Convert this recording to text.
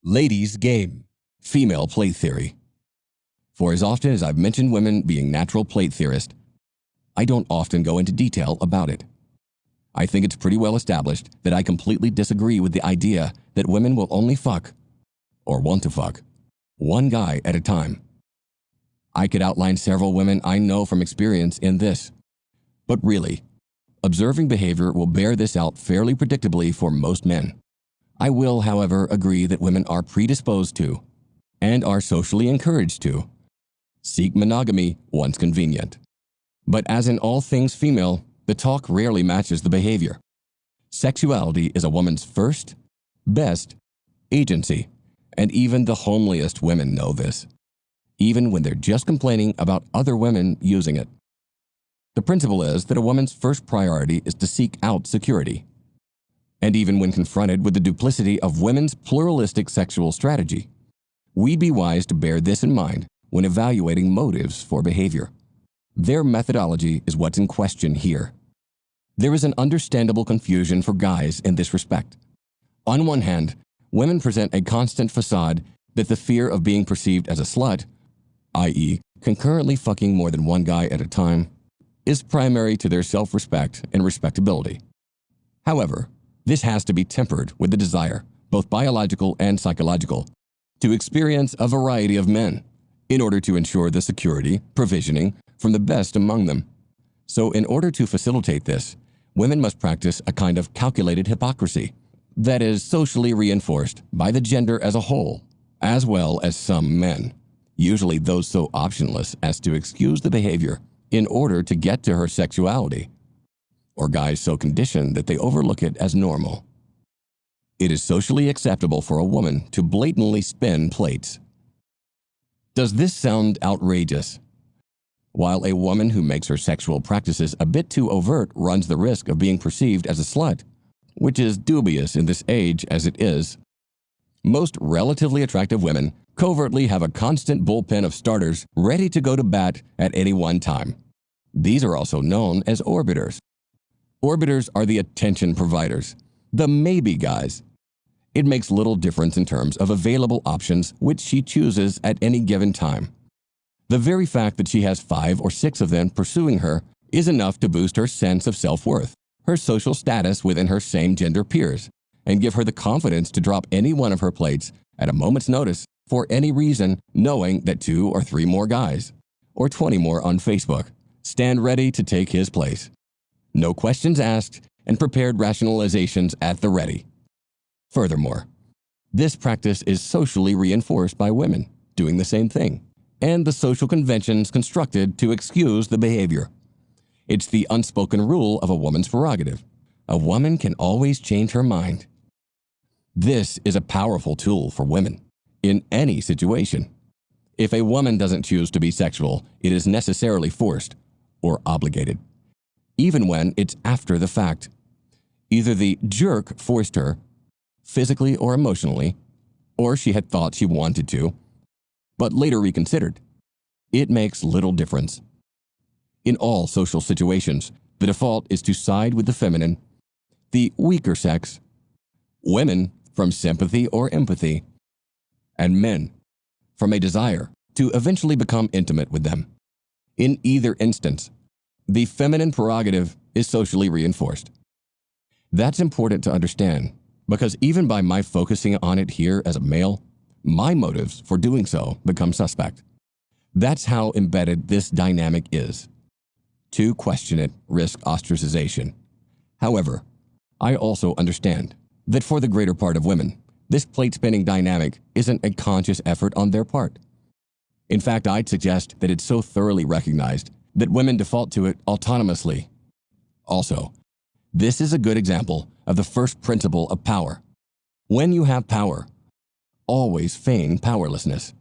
Ladies' game, female plate theory. For as often as I've mentioned women being natural plate theorists, I don't often go into detail about it. I think it's pretty well established that I completely disagree with the idea that women will only fuck, or want to fuck, one guy at a time. I could outline several women I know from experience in this, but really, observing behavior will bear this out fairly predictably for most men. I will, however, agree that women are predisposed to, and are socially encouraged to, seek monogamy once convenient. But as in all things female, the talk rarely matches the behavior. Sexuality is a woman's first, best agency, and even the homeliest women know this, even when they're just complaining about other women using it. The principle is that a woman's first priority is to seek out security. And even when confronted with the duplicity of women's pluralistic sexual strategy, we'd be wise to bear this in mind when evaluating motives for behavior. Their methodology is what's in question here. There is an understandable confusion for guys in this respect. On one hand, women present a constant facade that the fear of being perceived as a slut, i.e., concurrently fucking more than one guy at a time, is primary to their self-respect and respectability. However, this has to be tempered with the desire, both biological and psychological, to experience a variety of men in order to ensure the security, provisioning from the best among them. So in order to facilitate this, women must practice a kind of calculated hypocrisy that is socially reinforced by the gender as a whole, as well as some men, usually those so optionless as to excuse the behavior in order to get to her sexuality, or guys so conditioned that they overlook it as normal. It is socially acceptable for a woman to blatantly spin plates. Does this sound outrageous? While a woman who makes her sexual practices a bit too overt runs the risk of being perceived as a slut, which is dubious in this age as it is, most relatively attractive women covertly have a constant bullpen of starters ready to go to bat at any one time. These are also known as orbiters. Orbiters are the attention providers, the maybe guys. It makes little difference in terms of available options which she chooses at any given time. The very fact that she has 5 or 6 of them pursuing her is enough to boost her sense of self-worth, her social status within her same gender peers, and give her the confidence to drop any one of her plates at a moment's notice for any reason, knowing that 2 or 3 more guys, or 20 more on Facebook, stand ready to take his place. No questions asked, and prepared rationalizations at the ready. Furthermore, this practice is socially reinforced by women doing the same thing, and the social conventions constructed to excuse the behavior. It's the unspoken rule of a woman's prerogative. A woman can always change her mind. This is a powerful tool for women in any situation. If a woman doesn't choose to be sexual, it is necessarily forced or obligated, even when it's after the fact. Either the jerk forced her, physically or emotionally, or she had thought she wanted to, but later reconsidered. It makes little difference. In all social situations, the default is to side with the feminine, the weaker sex, women from sympathy or empathy, and men from a desire to eventually become intimate with them. In either instance, the feminine prerogative is socially reinforced. That's important to understand because even by my focusing on it here as a male, my motives for doing so become suspect. That's how embedded this dynamic is. To question it risks ostracization. However, I also understand that for the greater part of women, this plate spinning dynamic isn't a conscious effort on their part. In fact, I'd suggest that it's so thoroughly recognized that women default to it autonomously. Also, this is a good example of the first principle of power. When you have power, always feign powerlessness.